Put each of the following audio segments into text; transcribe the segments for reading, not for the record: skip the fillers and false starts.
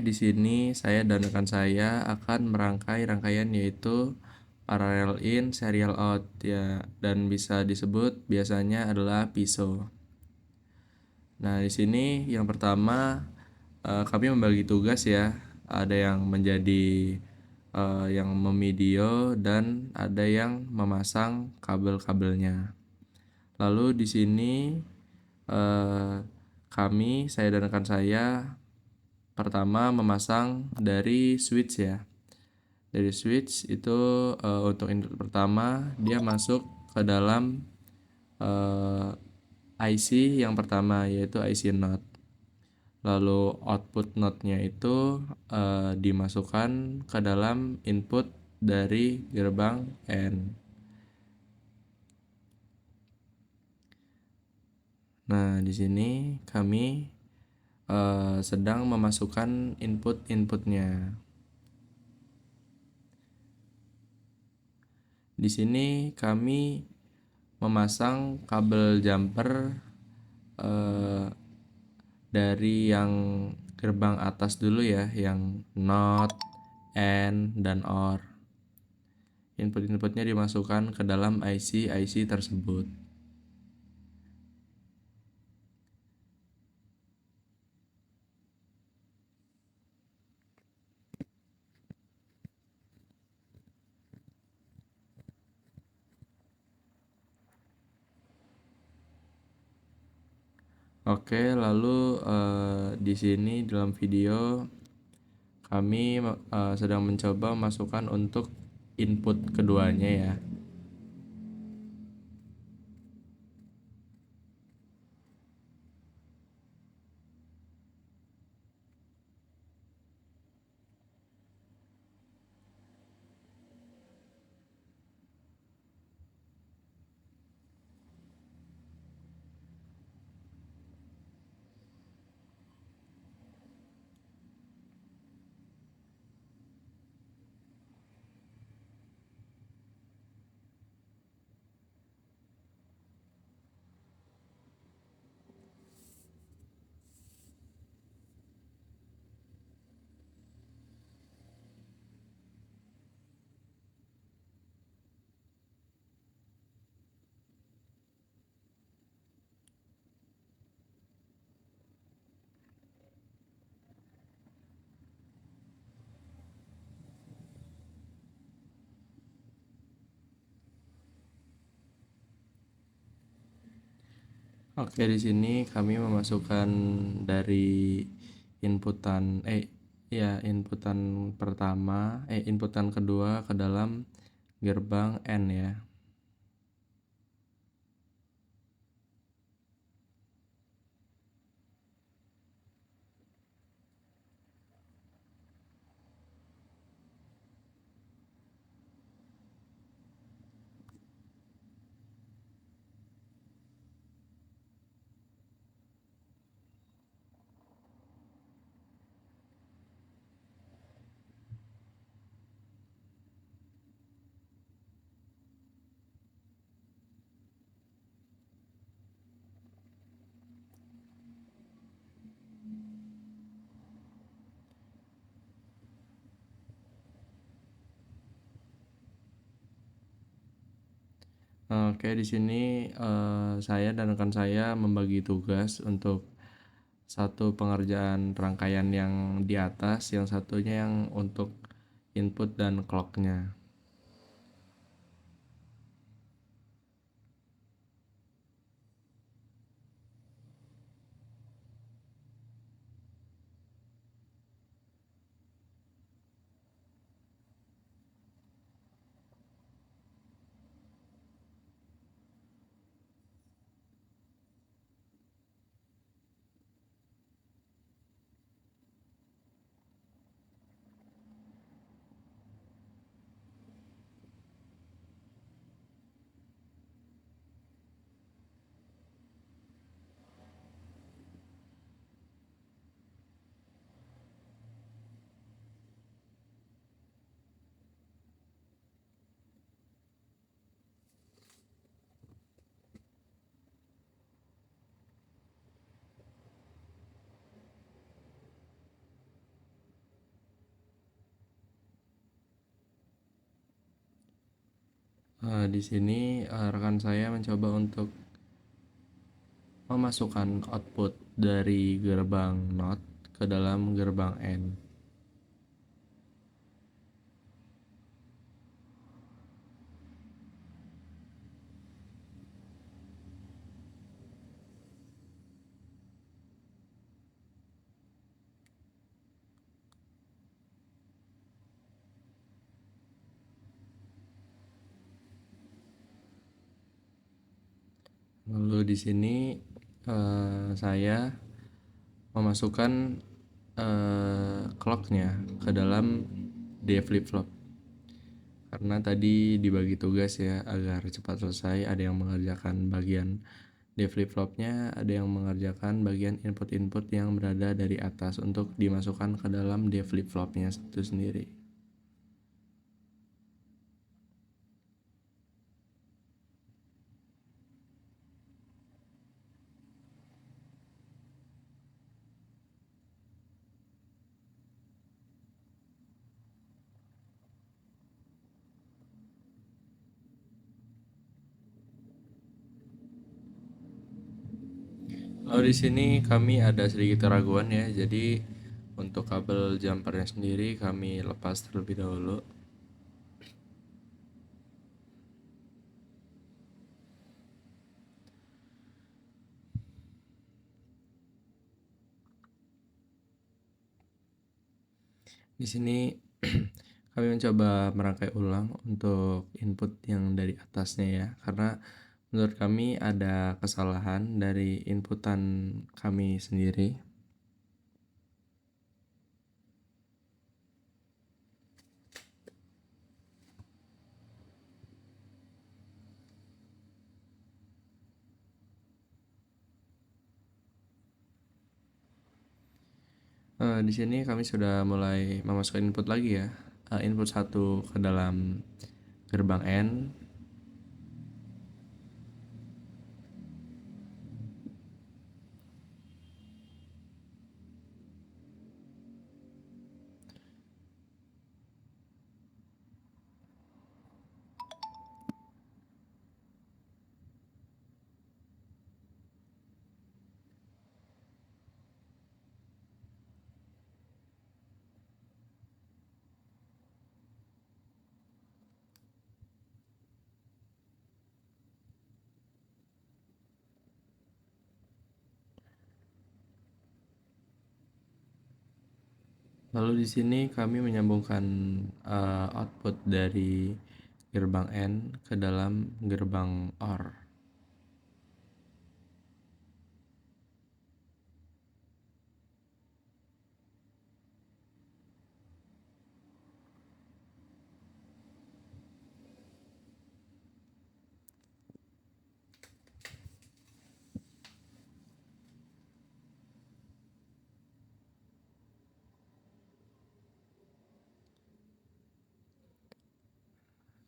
di sini saya dan rekan saya akan merangkai rangkaian yaitu parallel in, serial out ya, dan bisa disebut biasanya adalah PISO. Nah, di sini yang pertama kami membagi tugas ya. Ada yang menjadi yang memidio dan ada yang memasang kabel-kabelnya. Lalu di sini eh, saya dan rekan saya pertama memasang dari switch ya. Dari switch itu untuk input pertama dia masuk ke dalam eh, IC yang pertama yaitu IC NOT. Lalu output node-nya itu dimasukkan ke dalam input dari gerbang N. Nah, di sini kami sedang memasukkan input-inputnya. Di sini kami memasang kabel jumper dari yang gerbang atas dulu ya, yang NOT, AND, dan OR. Input-inputnya dimasukkan ke dalam IC tersebut. Oke, lalu di sini dalam video kami sedang mencoba masukkan untuk input keduanya ya. Oke, di sini kami memasukkan dari inputan inputan pertama inputan kedua ke dalam gerbang N ya. Oke, di sini saya dan rekan saya membagi tugas untuk satu pengerjaan rangkaian yang di atas, yang satunya yang untuk input dan clocknya. Di sini rekan saya mencoba untuk memasukkan output dari gerbang NOT ke dalam gerbang N. Lalu di sini saya memasukkan clocknya ke dalam D flip flop, karena tadi dibagi tugas ya agar cepat selesai. Ada yang mengerjakan bagian D flip flopnya, ada yang mengerjakan bagian input-input yang berada dari atas untuk dimasukkan ke dalam D flip flopnya itu sendiri. Lalu di sini kami ada sedikit keraguan ya. Jadi untuk kabel jumpernya sendiri kami lepas terlebih dahulu. Di sini kami mencoba merangkai ulang untuk input yang dari atasnya ya, karena menurut kami ada kesalahan dari inputan kami sendiri. Di sini kami sudah mulai memasukkan input lagi ya. Input satu ke dalam gerbang N. Lalu di sini kami menyambungkan output dari gerbang N ke dalam gerbang OR.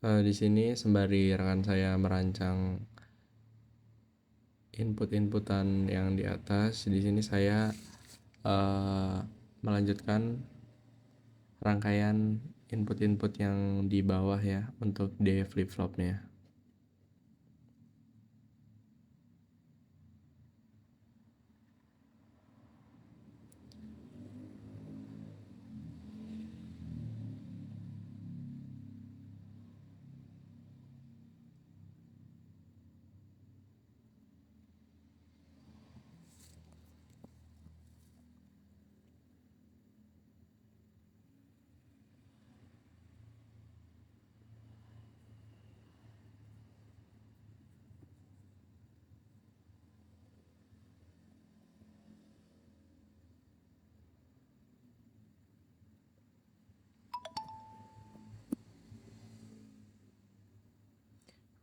Di sini sembari rekan saya merancang input-inputan yang di atas, di sini saya melanjutkan rangkaian input-input yang di bawah ya untuk D flip flopnya.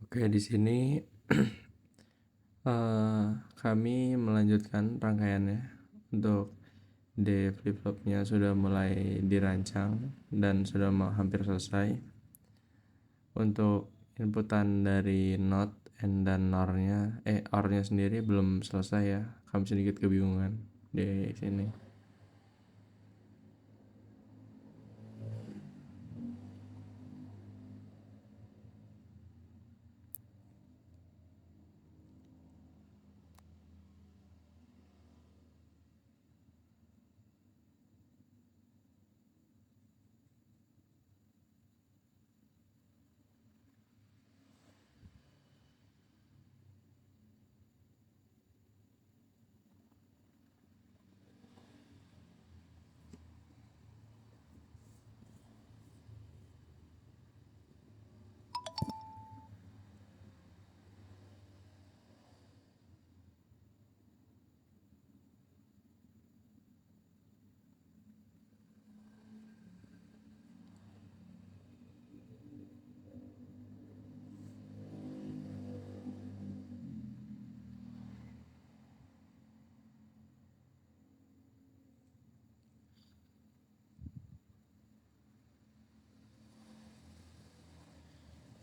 Oke, di sini kami melanjutkan rangkaiannya. Untuk D flip flopnya sudah mulai dirancang dan sudah hampir selesai. Untuk inputan dari NOT N dan OR-nya sendiri belum selesai ya. Kami sedikit kebingungan di sini.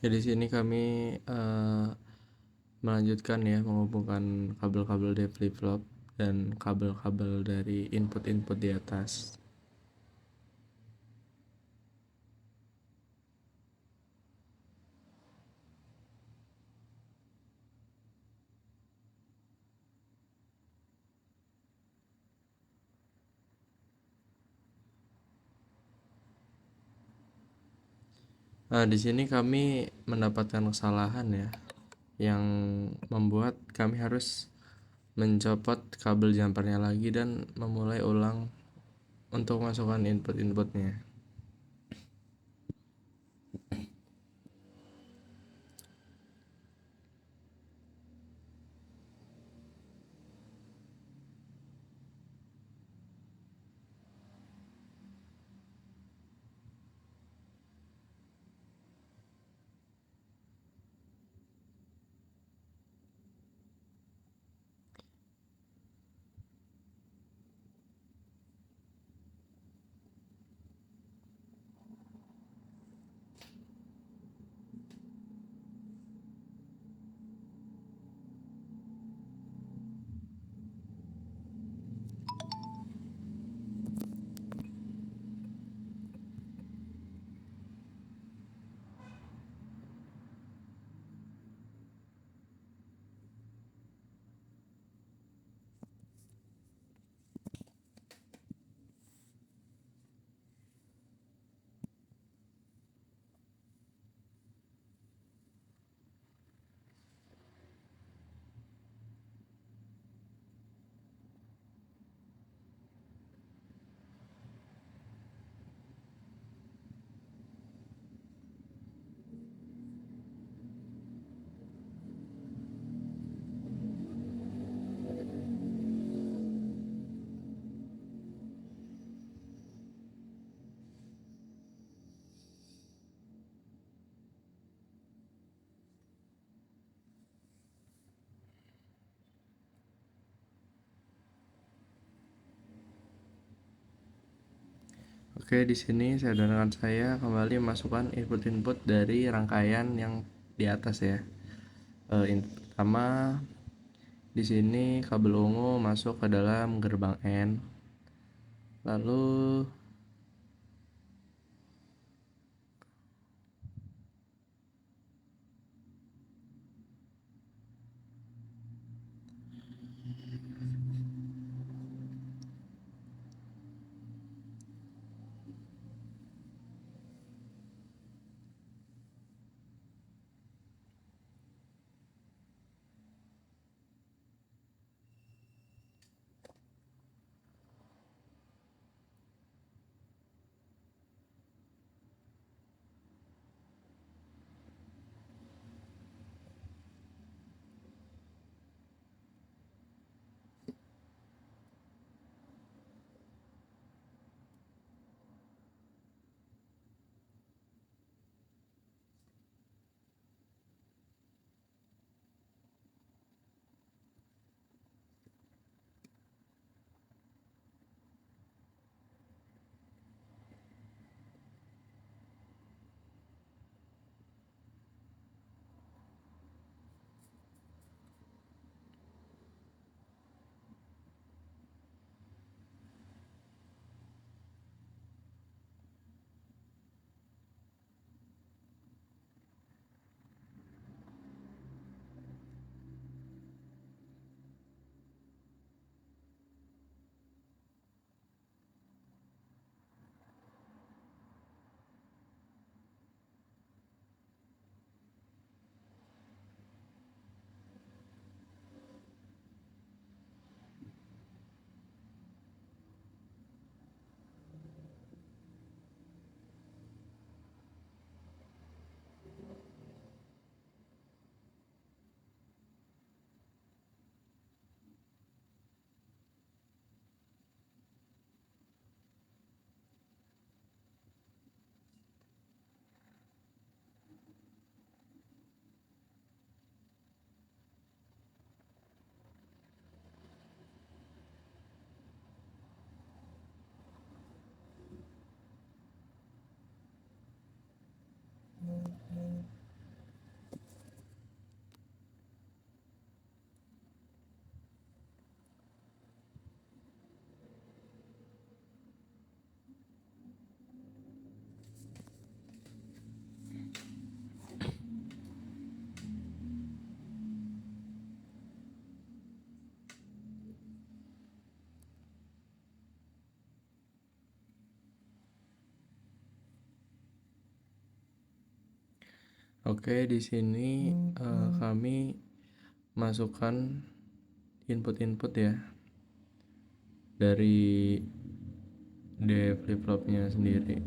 Ya di sini kami melanjutkan ya menghubungkan kabel-kabel dari flip-flop dan kabel-kabel dari input-input di atas. Di sini kami mendapatkan kesalahan ya, yang membuat kami harus mencopot kabel jumpernya lagi dan memulai ulang untuk masukkan input-inputnya. Oke, di sini saya dan rekan saya kembali masukkan input-input dari rangkaian yang di atas ya. Input pertama di sini kabel ungu masuk ke dalam gerbang N. Lalu Oke, di sini kami masukkan input-input ya dari D flip flopnya sendiri.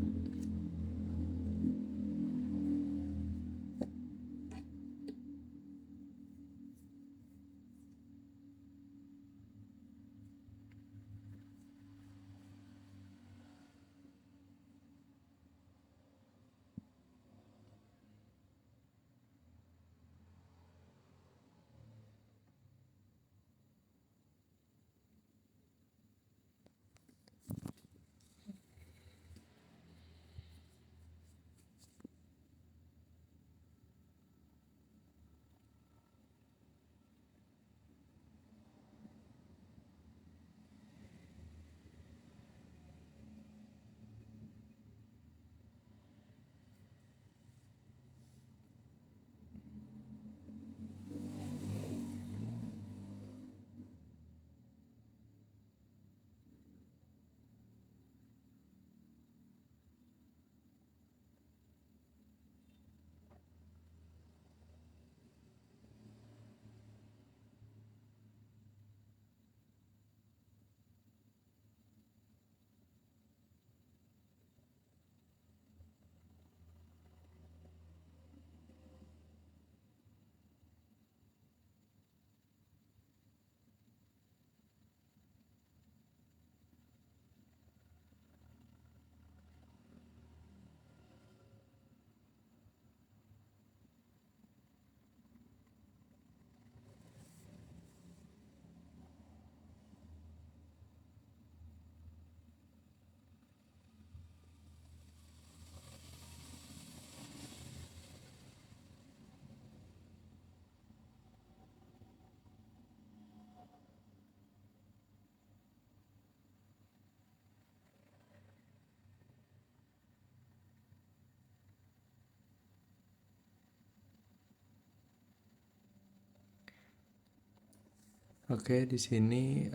Oke, di sini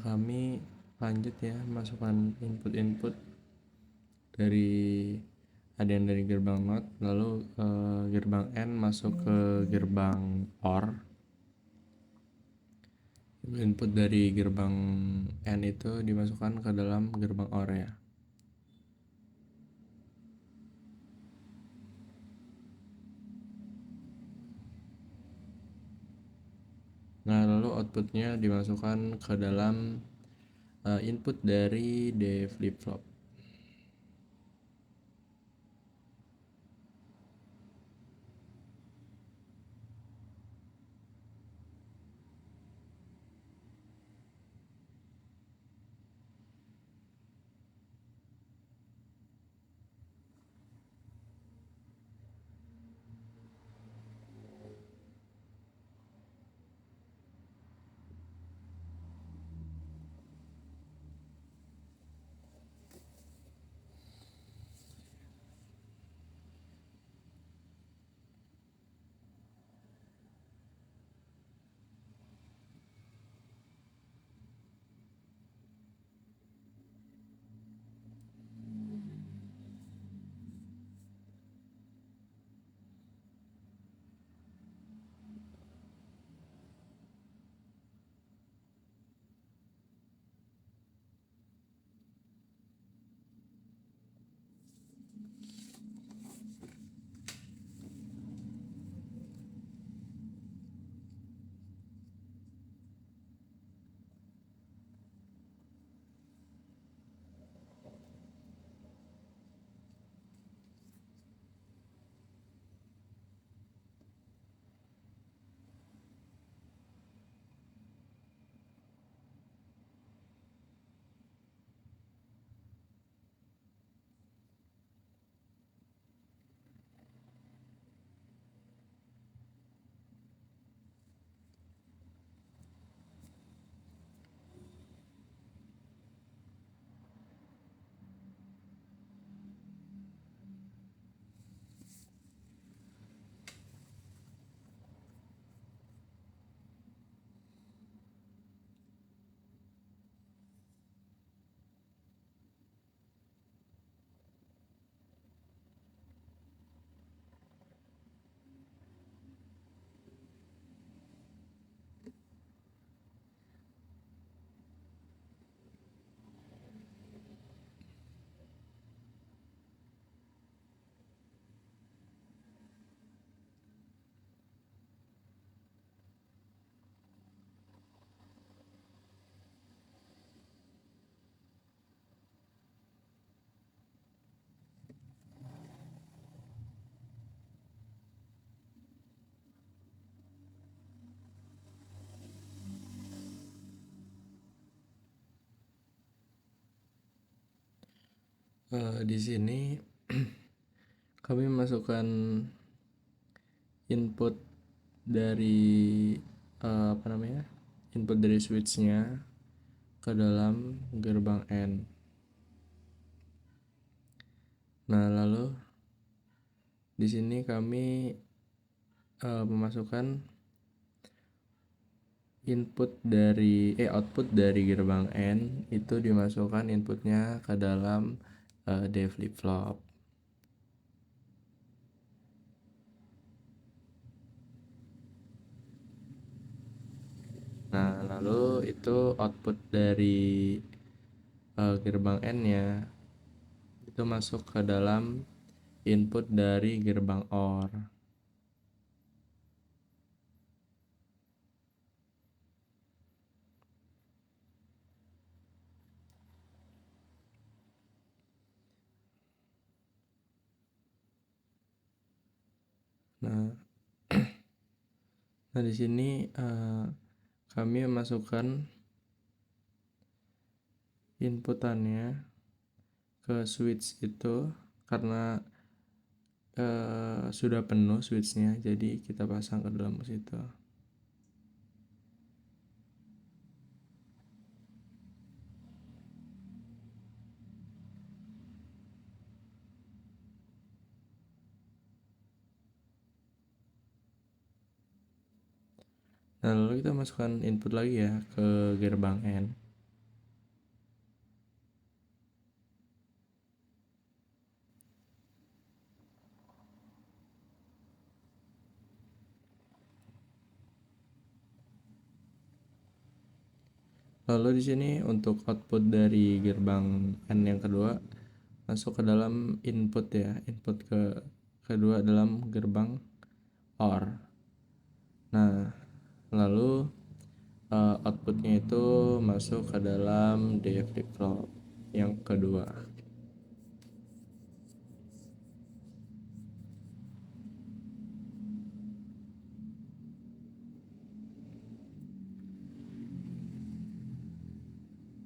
kami lanjut ya masukkan input-input dari ada yang dari gerbang NOT, lalu gerbang N masuk ke gerbang OR. Input dari gerbang N itu dimasukkan ke dalam gerbang OR ya. Nah, lalu outputnya dimasukkan ke dalam input dari D flip flop. Di sini kami masukkan input dari apa namanya? Input dari switchnya ke dalam gerbang N. Nah, lalu di sini kami memasukkan output dari gerbang N itu dimasukkan inputnya ke dalam D flip flop. Nah, lalu itu output dari gerbang N-nya itu masuk ke dalam input dari gerbang OR. Nah, di sini kami memasukkan inputannya ke switch itu karena sudah penuh switchnya, jadi kita pasang ke dalam situ. Nah, lalu kita masukkan input lagi ya ke gerbang N. Lalu di sini untuk output dari gerbang N yang kedua masuk ke dalam input ya, input kedua dalam gerbang OR. Nah, lalu outputnya itu masuk ke dalam D flip flop yang kedua.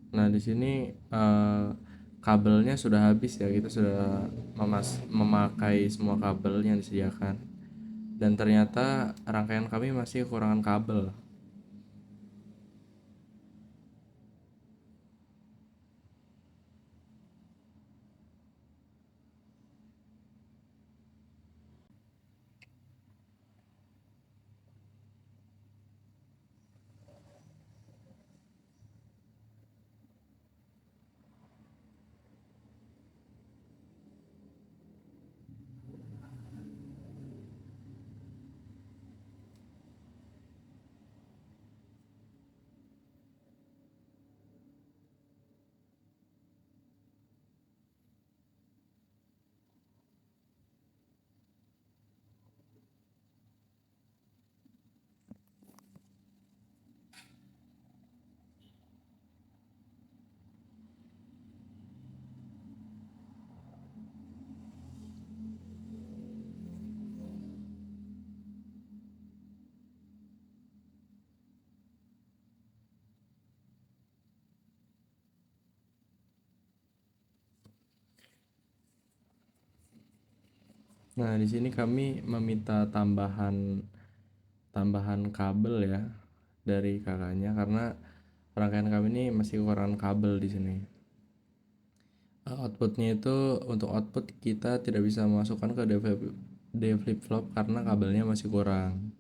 Nah, di sini kabelnya sudah habis ya, kita sudah memakai semua kabel yang disediakan. Dan ternyata rangkaian kami masih kekurangan kabel. Nah, di sini kami meminta tambahan kabel ya dari kakaknya karena rangkaian kami ini masih kekurangan kabel di sini. Outputnya itu untuk output kita tidak bisa memasukkan ke D flip flop karena kabelnya masih kurang.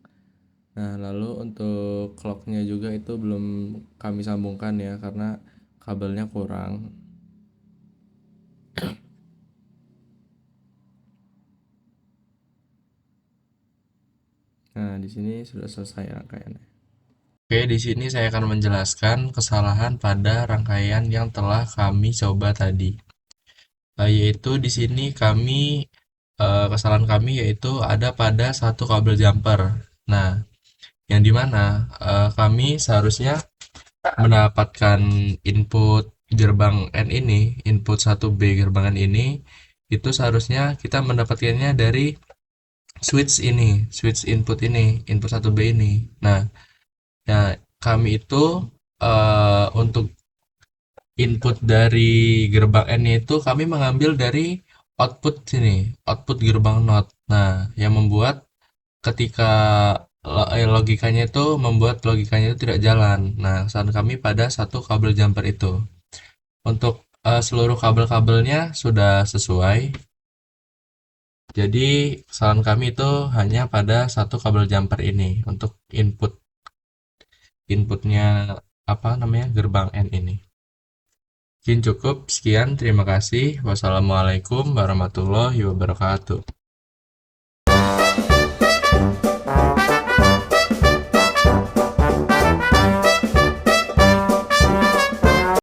Nah, lalu untuk clocknya juga itu belum kami sambungkan ya karena kabelnya kurang. Nah, di sini sudah selesai rangkaiannya. Oke, di sini saya akan menjelaskan kesalahan pada rangkaian yang telah kami coba tadi. Yaitu di sini kesalahan kami yaitu ada pada satu kabel jumper. Nah, yang dimana kami seharusnya mendapatkan input gerbang N ini, input 1B gerbang N ini, itu seharusnya kita mendapatkannya dari switch input ini, input 1B ini. Nah, ya kami itu untuk input dari gerbang N itu kami mengambil dari output sini, output gerbang NOT. Nah, yang membuat ketika logikanya itu membuat logikanya itu tidak jalan. Nah, saran kami pada satu kabel jumper itu. Untuk seluruh kabel-kabelnya sudah sesuai. Jadi, saran kami itu hanya pada satu kabel jumper ini untuk inputnya apa namanya gerbang N ini. Mungkin cukup sekian, terima kasih. Wassalamualaikum warahmatullahi wabarakatuh.